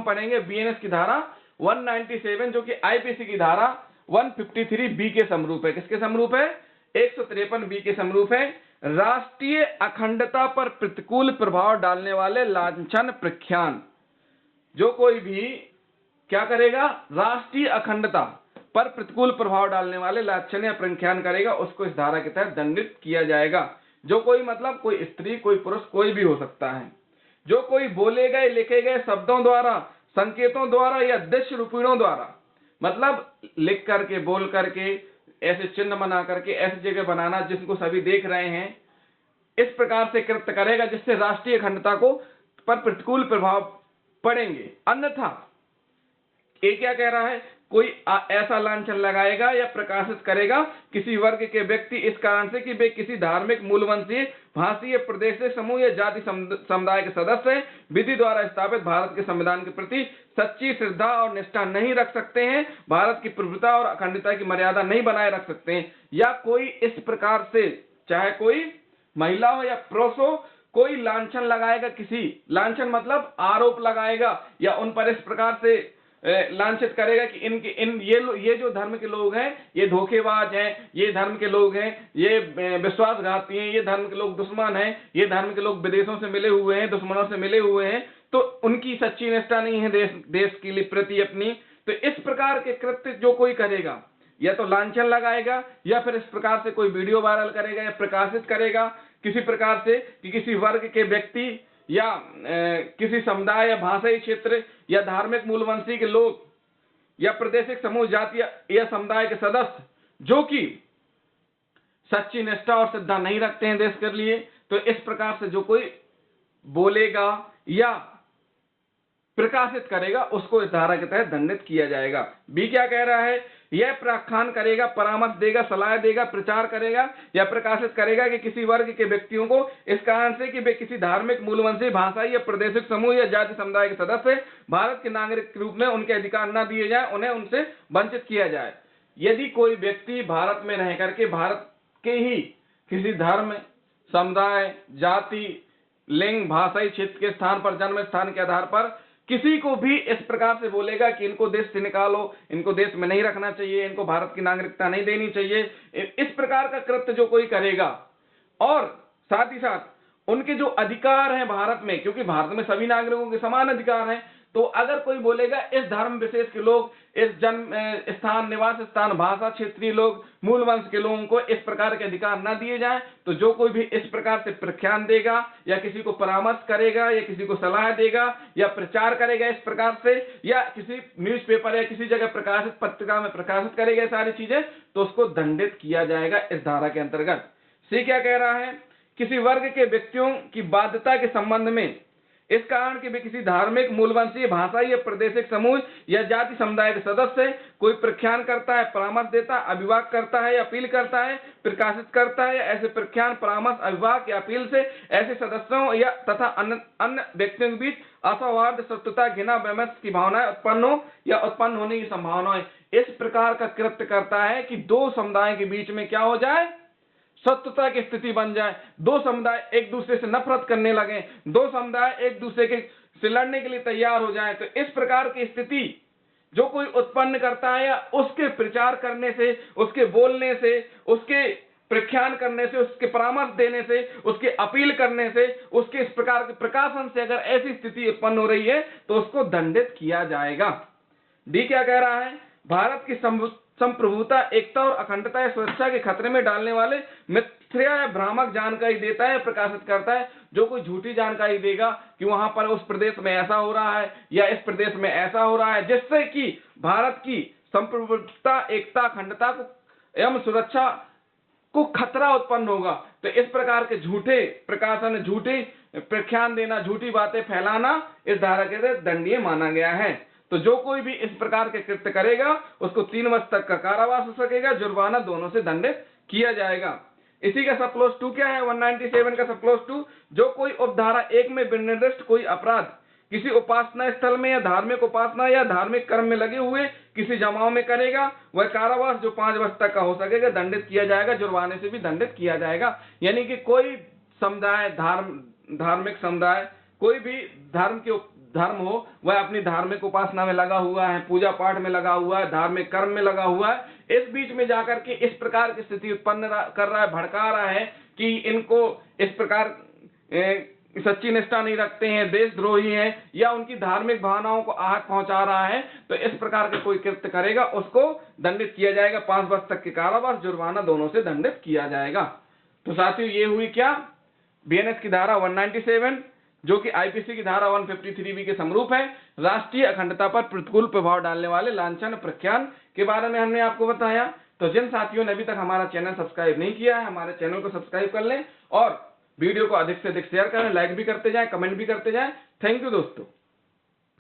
पढ़ेंगे बीएनएस की धारा 197 जो कि आईपीसी की धारा 153 बी के समरूप है। किसके समरूप है? 153 बी के समरूप है। राष्ट्रीय अखंडता पर प्रतिकूल प्रभाव डालने वाले लांछन प्रख्यान, जो कोई भी क्या करेगा? राष्ट्रीय अखंडता पर प्रतिकूल प्रभाव डालने वाले लांछन या प्रख्यान करेगा, उसको इस धारा के तहत दंडित किया जाएगा। जो कोई मतलब कोई स्त्री, कोई पुरुष, कोई भी हो सकता है। जो कोई बोले गए, लिखे गए शब्दों द्वारा, संकेतों द्वारा या दृश्य रूपीणों द्वारा, मतलब लिख करके, बोल करके, ऐसे चिन्ह बना करके, ऐसी जगह बनाना जिनको सभी देख रहे हैं, इस प्रकार से कृत्य करेगा जिससे राष्ट्रीय अखंडता को पर प्रतिकूल प्रभाव पड़ेंगे। अन्यथा ये क्या कह रहा है? कोई ऐसा लांछन लगाएगा या प्रकाशित करेगा किसी वर्ग के व्यक्ति इस कारण से कि वे किसी धार्मिक, मूलवंशीय, भाषीय, प्रदेशीय समूह या जाति समुदाय के सदस्य विधि द्वारा स्थापित भारत के संविधान के प्रति सच्ची श्रद्धा और निष्ठा नहीं रख सकते हैं, भारत की प्रभुता और अखंडता की मर्यादा नहीं बनाए रख सकते हैं, या कोई इस प्रकार से, चाहे कोई महिला हो या पुरुष हो, कोई लांछन लगाएगा, किसी लांछन मतलब आरोप लगाएगा या उन पर इस प्रकार से लांछित करेगा कि ये जो धर्म के लोग हैं ये धोखेबाज हैं, ये धर्म के लोग हैं ये विश्वासघाती हैं, ये धर्म के लोग दुश्मन हैं, ये धर्म के लोग विदेशों से मिले हुए हैं, दुश्मनों से मिले हुए हैं, तो उनकी सच्ची निष्ठा नहीं है देश के लिए प्रति अपनी। तो इस प्रकार के कृत्य जो कोई करेगा, या तो लांछन लगाएगा या फिर इस प्रकार से कोई वीडियो वायरल करेगा या प्रकाशित करेगा किसी प्रकार से कि किसी वर्ग के व्यक्ति या किसी समुदाय या भाषाई क्षेत्र या धार्मिक मूलवंशी के लोग या प्रादेशिक समूह, जाति या समुदाय के सदस्य जो कि सच्ची निष्ठा और श्रद्धा नहीं रखते हैं देश के लिए, तो इस प्रकार से जो कोई बोलेगा या प्रकाशित करेगा उसको इस धारा के तहत दंडित किया जाएगा। बी क्या कह रहा है? यह प्राख्यान करेगा, परामर्श देगा, सलाह देगा, प्रचार करेगा या प्रकाशित करेगा कि किसी वर्ग के व्यक्तियों को इस कारण से कि वे किसी धार्मिक, मूलवंशी, भाषाई या प्रादेशिक समूह या जाति समुदाय के सदस्य भारत के नागरिक के रूप में उनके अधिकार न दिए जाए, उन्हें उनसे वंचित किया जाए। यदि कोई व्यक्ति भारत में रह करके भारत के ही किसी धर्म, समुदाय, जाति, लिंग, भाषाई क्षेत्र के स्थान पर, जन्म स्थान के आधार पर किसी को भी इस प्रकार से बोलेगा कि इनको देश से निकालो, इनको देश में नहीं रखना चाहिए, इनको भारत की नागरिकता नहीं देनी चाहिए, इस प्रकार का कृत्य जो कोई करेगा, और साथ ही साथ उनके जो अधिकार हैं भारत में, क्योंकि भारत में सभी नागरिकों के समान अधिकार हैं, तो अगर कोई बोलेगा इस धर्म विशेष के लोग, इस जन्म स्थान, निवास स्थान, भाषा, क्षेत्रीय लोग, मूल वंश के लोगों को इस प्रकार के अधिकार न दिए जाएं, तो जो कोई भी इस प्रकार से प्रख्यान देगा या किसी को परामर्श करेगा या किसी को सलाह देगा या प्रचार करेगा इस प्रकार से, या किसी न्यूज़पेपर या किसी जगह प्रकाशित पत्रिका में प्रकाशित करेगा सारी चीजें, तो उसको दंडित किया जाएगा इस धारा के अंतर्गत। सी क्या कह रहा है? किसी वर्ग के व्यक्तियों की बाध्यता के संबंध में इस कारण कि वे किसी धार्मिक, मूलवंशीय, भाषाई या प्रादेशिक समूह या जाति समुदाय के सदस्य कोई प्रख्यान करता है, परामर्श देता है, अभिवाद करता है या अपील करता है, प्रकाशित करता है, या ऐसे प्रख्यान, परामर्श, अभिवाद या अपील से ऐसे सदस्यों या तथा अन्य व्यक्तियों के बीच असौहार्द, शत्रुता, घृणा, वैमनस्य की भावनाएं उत्पन्न हो या उत्पन्न होने की संभावना है, इस प्रकार का कृत्य करता है कि दो समुदाय के बीच में क्या हो जाए? शत्रुता की स्थिति बन जाए, दो समुदाय एक दूसरे से नफरत करने लगे, दो समुदाय एक दूसरे के से लड़ने के लिए तैयार हो जाए। तो इस प्रकार की स्थिति जो कोई उत्पन्न करता है, या उसके प्रचार करने से, उसके बोलने से, उसके प्रख्यान करने से, उसके परामर्श देने से, उसके अपील करने से, उसके इस प्रकार के प्रकाशन से अगर ऐसी स्थिति उत्पन्न हो रही है तो उसको दंडित किया जाएगा। डी क्या कह रहा है? भारत की संप्रभुता, एकता और अखंडता या सुरक्षा के खतरे में डालने वाले मिथ्या या भ्रामक जानकारी देता है, प्रकाशित करता है। जो कोई झूठी जानकारी देगा कि वहां पर उस प्रदेश में ऐसा हो रहा है या इस प्रदेश में ऐसा हो रहा है, जिससे कि भारत की संप्रभुता, एकता, अखंडता को एवं सुरक्षा को खतरा उत्पन्न होगा, तो इस प्रकार के झूठे प्रकाशन, झूठे प्रख्यान देना, झूठी बातें फैलाना इस धारा के तहत दंडनीय माना गया है। तो जो कोई भी इस प्रकार के कृत्य करेगा उसको 3 वर्ष तक का कारावास हो सकेगा, जुर्माना दोनों से दंडित किया जाएगा। इसी का सब क्लॉज 2 क्या है? 197 का सब क्लॉज 2, जो कोई उपधारा 1 में विनिर्दिष्ट कोई अपराध किसी उपासना स्थल में या धार्मिक उपासना या धार्मिक कर्म में लगे हुए किसी जमाव में करेगा, वह कारावास जो 5 वर्ष तक का हो सकेगा, दंडित किया जाएगा, जुर्माने से भी दंडित किया जाएगा। यानी कि कोई समुदाय, धार्मिक समुदाय, कोई भी धर्म हो वह अपनी धार्मिक उपासना में लगा हुआ है, पूजा पाठ में लगा हुआ है, धार्मिक कर्म में लगा हुआ है, इस बीच में जाकर के इस प्रकार की स्थिति उत्पन्न कर रहा है, भड़का रहा है कि इनको इस प्रकार सच्ची निष्ठा नहीं रखते हैं, देशद्रोही हैं, या उनकी धार्मिक भावनाओं को आहत पहुंचा रहा है, तो इस प्रकार के कोई कृत्य करेगा उसको दंडित किया जाएगा, 5 वर्ष तक के कारावास, जुर्माना दोनों से दंडित किया जाएगा। तो साथियों ये हुई क्या, बीएनएस की धारा 197 जो कि आईपीसी की धारा 153 के समरूप है, राष्ट्रीय अखंडता पर प्रतिकूल प्रभाव डालने वाले लांछन प्रख्यान के बारे में हमने आपको बताया। तो जिन साथियों ने अभी तक हमारा चैनल सब्सक्राइब नहीं किया है, हमारे चैनल को सब्सक्राइब कर लें और वीडियो को अधिक से अधिक शेयर करें, लाइक भी करते जाएं, कमेंट भी करते जाएं। थैंक यू दोस्तों।